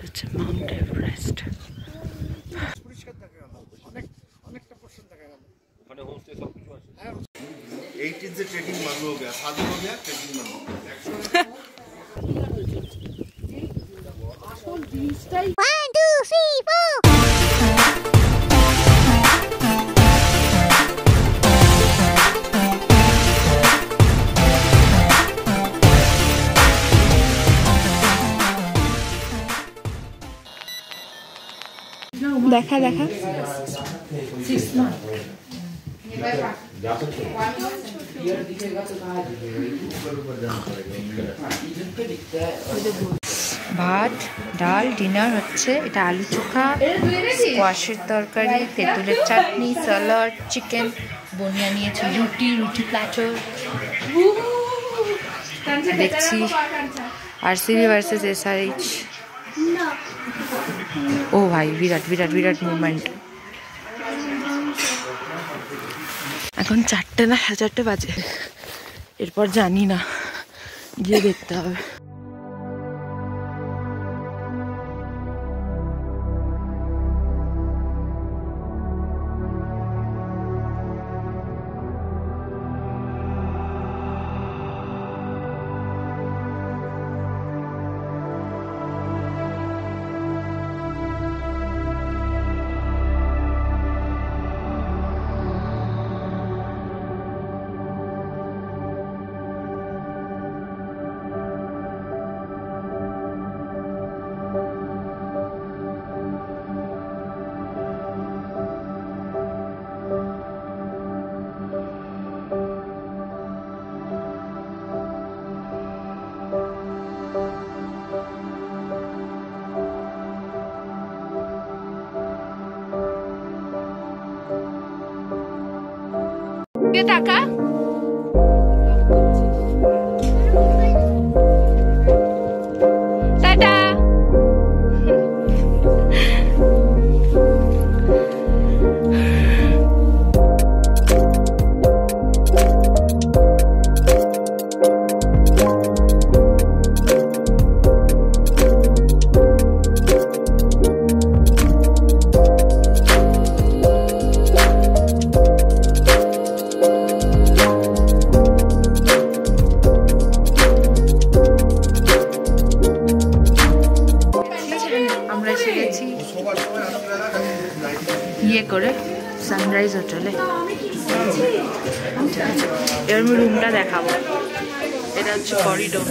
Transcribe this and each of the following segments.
হচ্ছে Mount Everest. দেখা দেখা ভাত ডাল ডিনার হচ্ছে। এটা আলু চোখা, স্কোয়াশের তরকারি, তেঁতুলের চাটনি, স্যালাড, চিকেন, বনিয়া নিয়েছি, রুটি প্ল্যাটার। দেখছি আরসিবি ভার্সেস এসআরএইচ। ও ভাই বিরাট বিরাট বিরাট মুভমেন্ট। এখন 4টে না 4:30 বাজে, এরপর জানি না, গিয়ে দেখতে হবে। টাকা টাটা। ইয়ে করে সানরাইজ হোটেলে। এবার আমি রুমটা দেখাবো। এটা হচ্ছে করিডোর।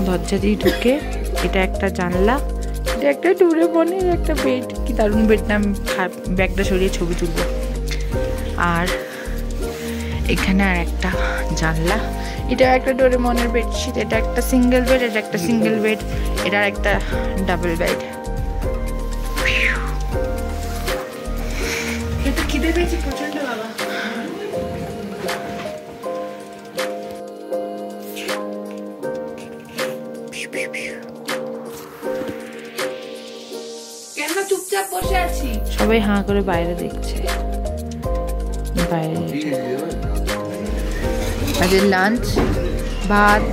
দরজা দিয়ে ঢুকে এটা একটা জানলা, এটা একটা ডোরেমনের একটা বেড। কি দারুণ বেডটা, আমি ব্যাগটা সরিয়ে ছবি তুলব। আর এখানে আর একটা জানলা, এটা একটা ডোরেমনের বেডশিট। এটা একটা সিঙ্গেল বেড, এটা একটা সিঙ্গেল বেড, এটা একটা ডাবল বেড। এটা খিদে পেয়েছি প্রচন্ড বাবা। চুপচাপ বসে আছি, সবাই হাঁ করে বাইরে দেখছে। বাইরে আজের লাঞ্চ ভাত,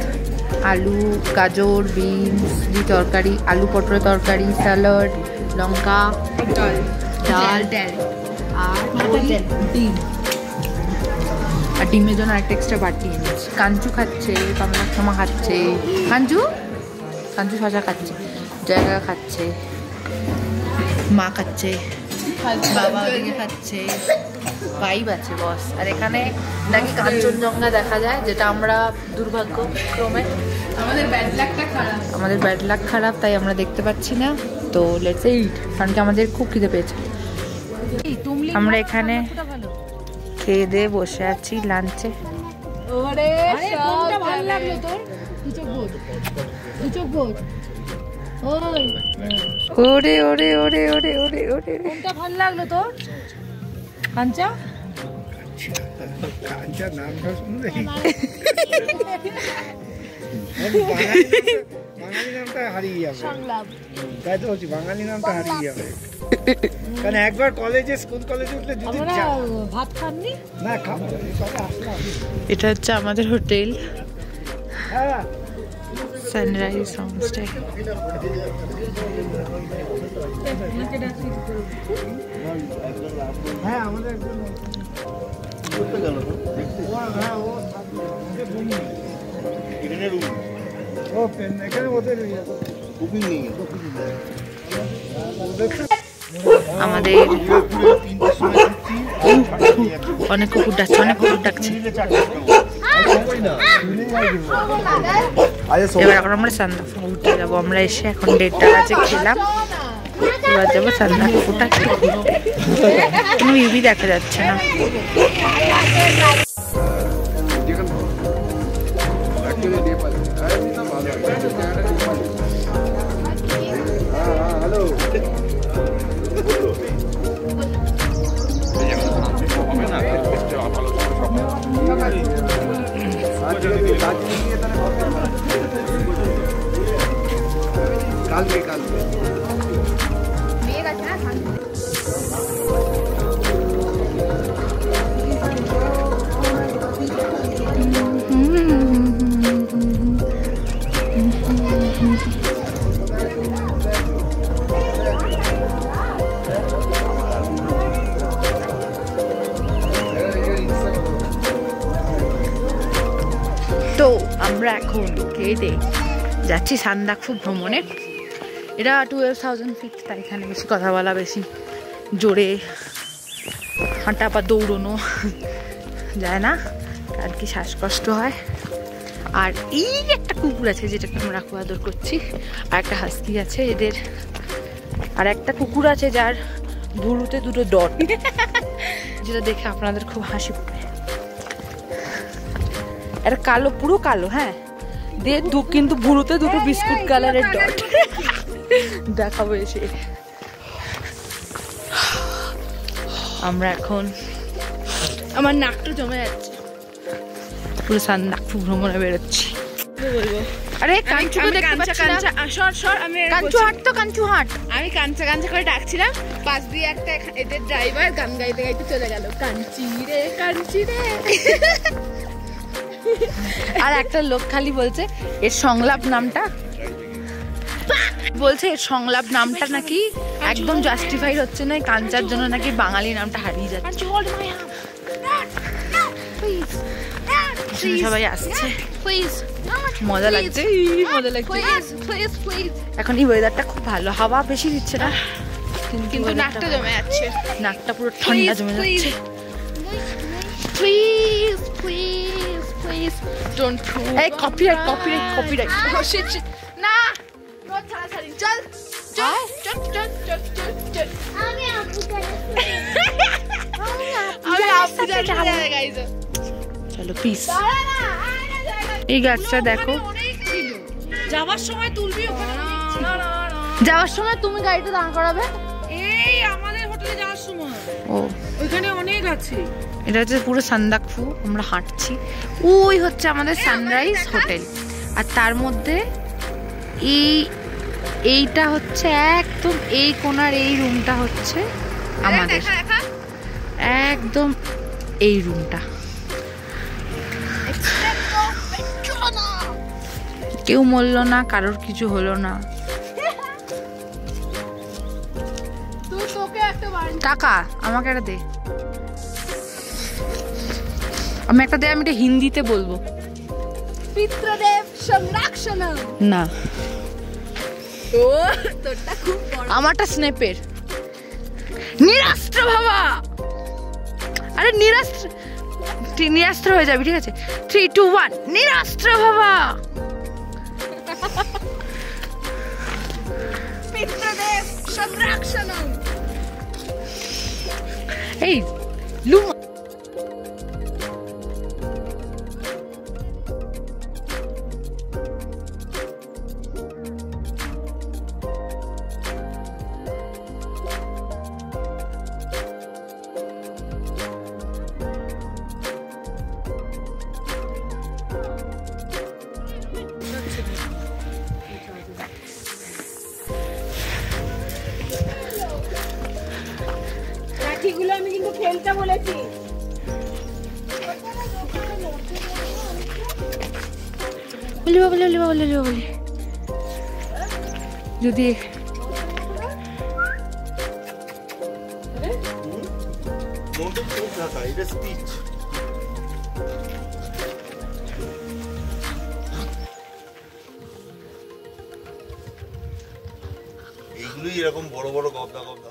আলু গাজর বিনস দিয়ে তরকারি, আলু পটলের তরকারি, স্যালাড, লঙ্কা, ডাল আর ডিম। আর ডিমের জন্য আরেকটা এক্সট্রা বাটি এনেছি। কাঞ্চু খাচ্ছে, কামা খাচ্ছে, কাঞ্চু শশা খাচ্ছে, জায়গা খাচ্ছে, মা খাচ্ছে, বাবা ওদিকে খাচ্ছে, ভাইব আছে বস। আর এখানে নাকি কাঞ্চনজঙ্ঘা দেখা যায়, যেটা আমরা দুর্ভাগ্যক্রমে আমাদের ব্যাড লাক খারাপ, তাই আমরা দেখতে পাচ্ছি না। তো লেটস ইট, কারণ কি আমাদের খুব খিদে পেয়েছে। আমরা এখানে খেয়ে দিয়ে বসে আছি লাঞ্চে। ওরে কোনটা ভালো লাগলো তোর? দু চোখ বোধ ওই ওরে ওরে ওরে ওরে ওরে ওরে কোনটা ভালো লাগলো তোর? কাঞ্চা কাঞ্চা নামটা শুনলে বাঙালি নামটা হারিয়ে যাবে। সংলাপ তাই তো বলছি, বাঙালি নামটা হারিয়ে যাবে। কারণ একবার কলেজে, স্কুল কলেজে উঠলে যদি আমরা ভাত খাননি না খাবো, তবে আসলাম। এটা হচ্ছে আমাদের হোটেল হ্যাঁ সানরাইজ হোমস্টে। হ্যাঁ আমাদের একজন করতে গেল তো, হ্যাঁ ও এখানে রুম, ও এখানে ওদের বুকিং নেই। আমাদের অনেক কুকুর ডাকছে, অনেক কুকুর ডাকছে। এবার এখন আমরা সান্দাকফু ঘুরতে যাবো। আমরা এসে এখন 1:30টা বাজে খেলাম, এবার যাবো সান্দাকফুটা ঘুরতে। কোনো ইউবি দেখা যাচ্ছে না। তো আমরা এখন কেটে যাচ্ছি সান্দাকফু ভ্রমণে। এটা 12,000 ফিট, তাই এখানে বেশি কথা বলা, বেশি জোরে হাঁটা বা দৌড়নো যায় না, কারণ কি শ্বাসকষ্ট হয়। আর এই একটা কুকুর আছে যেটাকে আমরা খুব আদর করছি, আর একটা হাস্কি আছে এদের, আর একটা কুকুর আছে যার ভুরুতে 2টো ডট, যেটা দেখে আপনাদের খুব হাসি পাবে। এটা কালো, পুরো কালো, হ্যাঁ, দিয়ে কিন্তু ভুরুতে 2টো বিস্কুট কালারের ডট। দেখাবো এসে। আমরা এখন, আমার নাকটা জমে যাচ্ছে, পুরো সান্দাকফু ভ্রমণে বেরোচ্ছি। আরে কাঞ্চু দেখতে পাচ্ছি না, সর আমি কাঞ্চু হাট, তো কাঞ্চু হাট। আমি কাঞ্চা কাঞ্চা করে ডাকছিলাম, পাশ দিয়ে একটা এদের ড্রাইভার গান গাইতে গাইতে চলে গেল, কাঞ্চি রে কাঞ্চি রে। আর একটা লোক খালি বলছে এর সংলাপ নামটা, বলছে এর সংলাপ নামটা নাকি একদম জাস্টিফাইড হচ্ছে না, কাঞ্চার জন্য নাকি বাঙালি নামটা হারিয়ে যাচ্ছে। সবাই আসছে, মজা লাগছে, মজা লাগছে। এখন এই ওয়েদারটা খুব ভালো, হাওয়া বেশি দিচ্ছে না, কিন্তু নাকটা জমে যাচ্ছে, নাকটা পুরো ঠান্ডা জমে যাচ্ছে। Please, please, please don't throw. Hey, copyright. Oh shit. না, no ছাড়াছাড়ি, চল। আমি আপু যাচ্ছি গাইস। চলো প্লিজ। এই গাছটা দেখো, যাওয়ার সময় তুলবি ওখানে। যাওয়ার সময় তুমি গাড়িটা দাঁড় করাবে। এই আমাদের হোটেলে যাওয়ার সময় ও ওইখানে অনেক আছে। এটা হচ্ছে পুরো সান্দাকফু, আমরা হাঁটছি। ওই হচ্ছে আমাদের সানরাইজ হোটেল, আর তার মধ্যে এইটা হচ্ছে একদম এই কোণার এই রুমটা হচ্ছে আমাদের, একদম এই রুমটা। কেউ মরল না, কারোর কিছু হলো না। টাকা আমাকে একটা দে, আমি একটা দে, আমি এটা হিন্দিতে বলবো। পিতৃদেব সংরক্ষণম। না, ও তোরটা খুব বড়, আমারটা স্নেপের। নিরাস্ত্র বাবা, আরে নিরাস্ত্র হয়ে যাবি, ঠিক আছে? 3, 2, 1 নিরাস্ত্র বাবা। পিতৃদেব সংরক্ষণম। এই লুমা খেলতে বলেছি। বলি যদি এইগুলোই এরকম বড় বড় গবদা গবদা।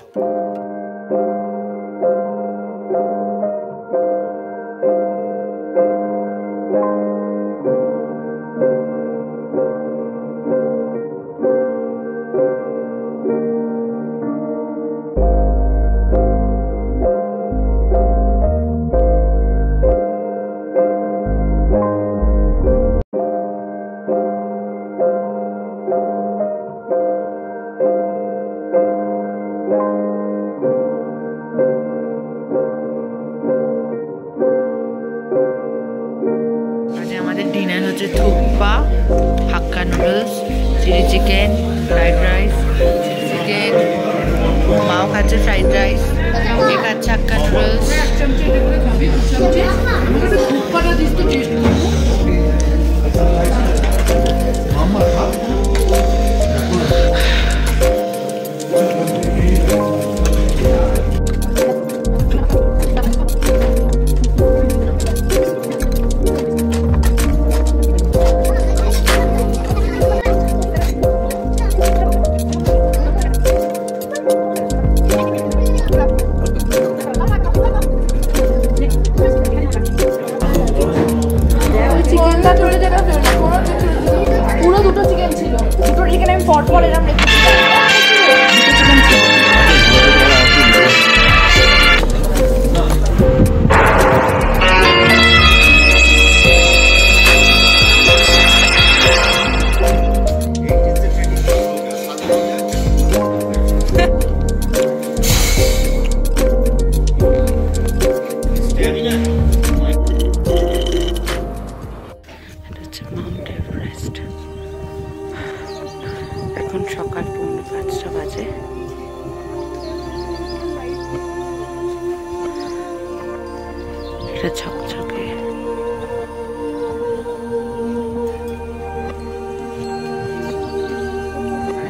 ডিনার হচ্ছে thukpa, hakka noodles, chilli chicken, fried rice, chicken, মাও খাচ্ছে ফ্রাইড রাইস, এ খাচ্ছে হাক্কা নুডলস। পুরো দুটো চিকেন ছিল, দুটো চিকেন আমি পট পট এরকম এখন সকাল 4:45 বাজে। এটা ঝকঝকে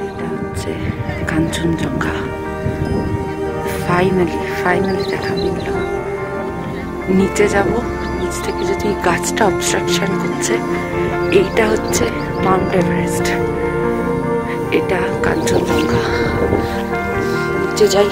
এটা হচ্ছে কাঞ্চনজঙ্ঘা। ফাইনালি দেখা মিলল। নিচে যাব, নিচ থেকে যদি গাছটা অবস্ট্রাকশন করছে, এইটা হচ্ছে মাউন্ট এভারেস্ট, এটা কাঞ্চনজঙ্ঘা। নিচে যাই।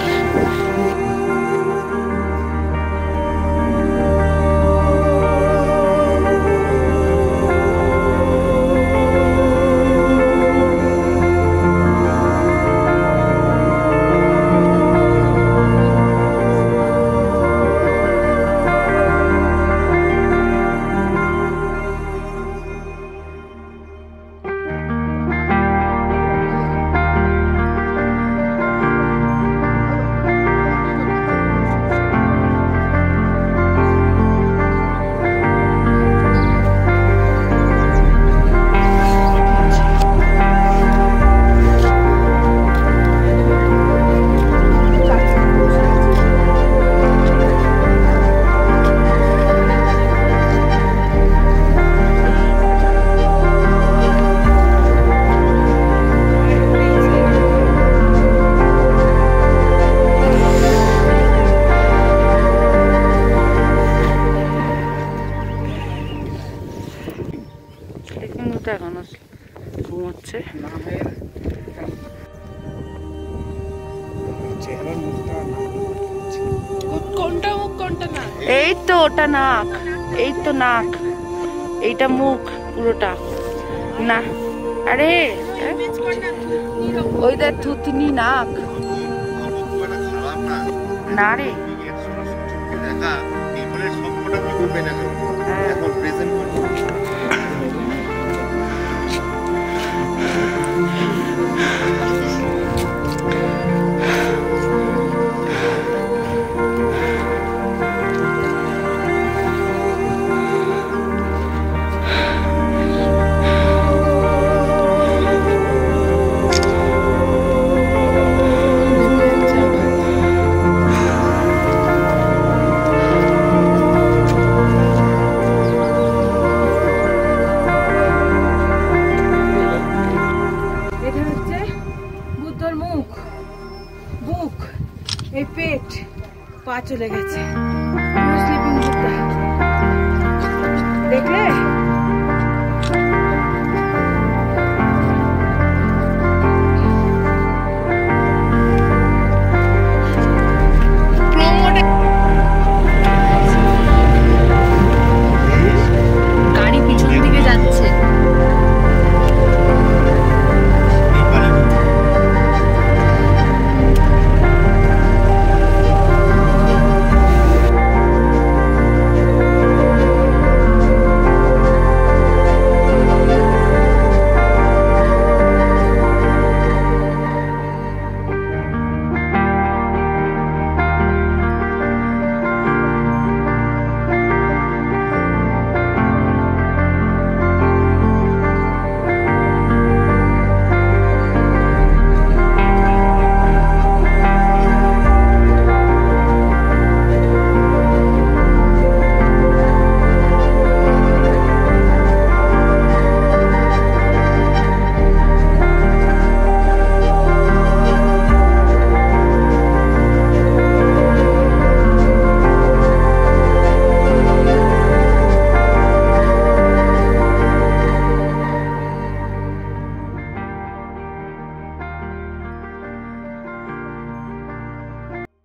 এখনো ঘুমোচ্ছে। কোনটা মুখ কোনটা না? এই তো ওটা নাক, এই তো নাক, এইটা মুখ পুরোটা না। আরে ওই দেখ থুতনি নাক না রে। চলে গেছে স্লিপিং বুকটা দেখলে। গাড়ি পিছন দিকে যাচ্ছে।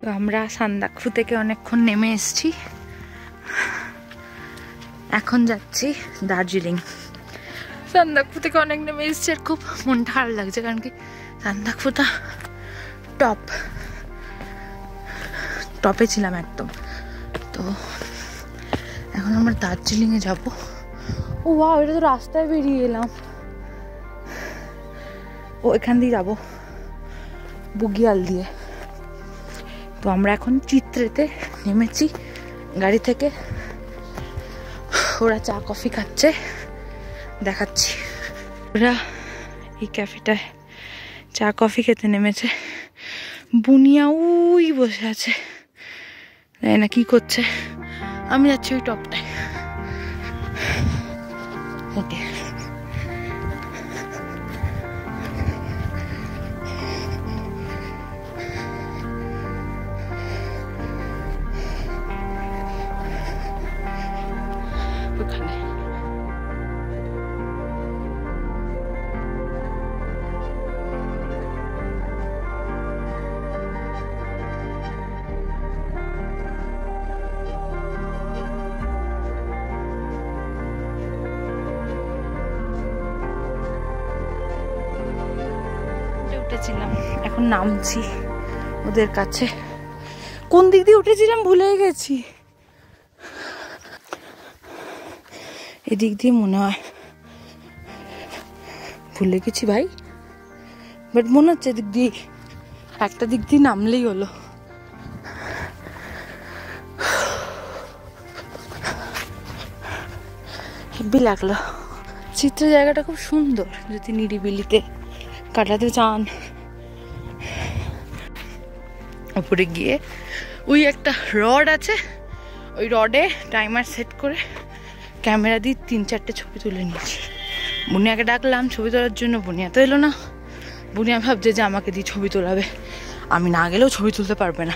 তো আমরা সান্দাকফু থেকে অনেকক্ষণ নেমে এসেছি, এখন যাচ্ছি দার্জিলিং। সান্দাকফু থেকে অনেক নেমে এসেছি আর খুব মনটা ভালো লাগছে, কারণ কি সান্দাকফুটা টপে ছিলাম একদম। তো এখন আমরা দার্জিলিংয়ে যাবো। ও ওয়াও, এটা তো রাস্তায় বেরিয়ে এলাম। ও এখান দিয়ে যাবো বুগিয়াল দিয়ে। তো আমরা এখন চিত্রেতে নেমেছি গাড়ি থেকে। ওরা চা কফি খাচ্ছে, দেখাচ্ছি। ওরা এই ক্যাফেটায় চা কফি খেতে নেমেছে। বুনিয়া ওই বসে আছে, জানি না কি করছে। আমি যাচ্ছি ওই টপটায় হেঁটে। ওখানে উঠেছিলাম, এখন নামছি ওদের কাছে। কোন দিক দিয়ে উঠেছিলাম ভুলে গেছি। এদিক দিয়ে মনে হয়, ভুলে গেছি ভাই, বাট মনে হচ্ছে এদিক দিয়ে, একটা দিক দিয়ে নামলেই হলো। হেব্বি লাগলো। চিত্র জায়গাটা খুব সুন্দর, যদি নিরিবিলিতে কাটাতে চান। উপরে গিয়ে ওই একটা রড আছে, ওই রডে টাইমার সেট করে ক্যামেরা দিয়ে 3-4টে ছবি তুলে নিয়েছি। বুনিয়াকে ডাকলাম ছবি তোলার জন্য, বুনিয়া তো এলো না। বুনিয়া ভাবছে যে আমাকে দিয়ে ছবি তোলাবে, আমি না গেলেও ছবি তুলতে পারবে না।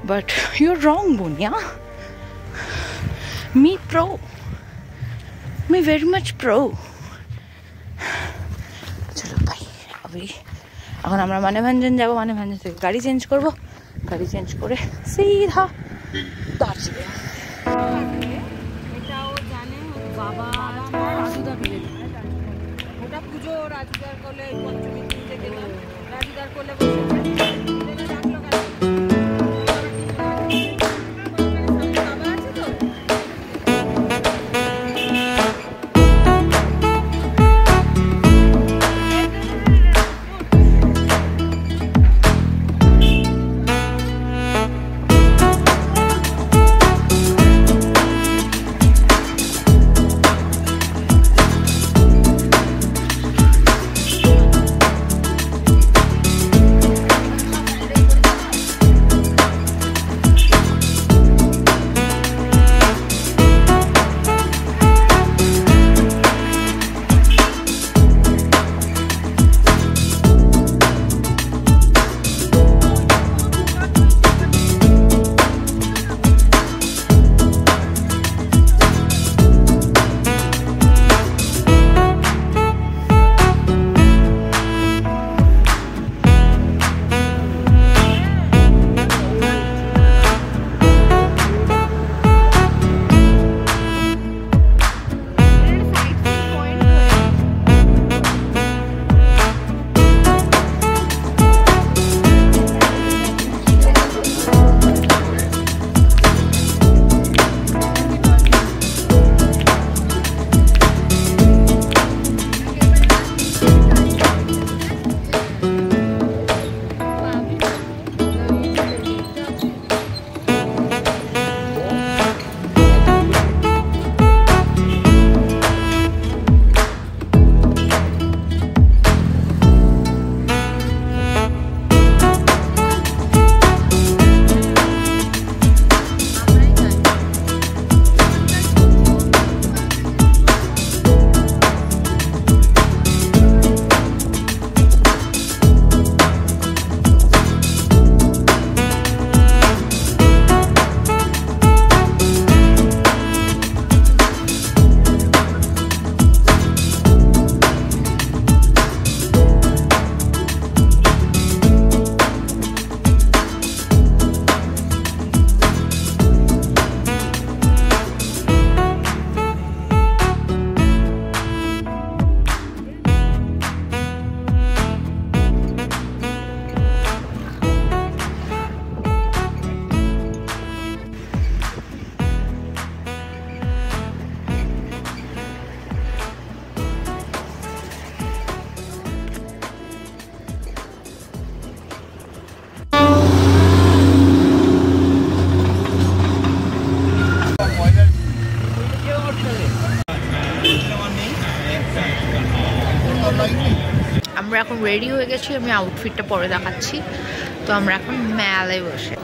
বাট ইউ আর রং বুনিয়া, me pro, me very much pro. চলো ভাই, এখন আমরা মানেভঞ্জন যাবো। মানেভঞ্জন থেকে গাড়ি চেঞ্জ করবো, গাড়ি চেঞ্জ করে সিধা দার্জিলিং। ওটা পুজো রাজুদার কোলে, পঞ্চমী পুজোতে গেলাম, রাজুদার কোলে আমরা এখন রেডি হয়ে গেছি, আমি আউটফিটটা পরে দেখাচ্ছি। তো আমরা এখন মেলায় বসে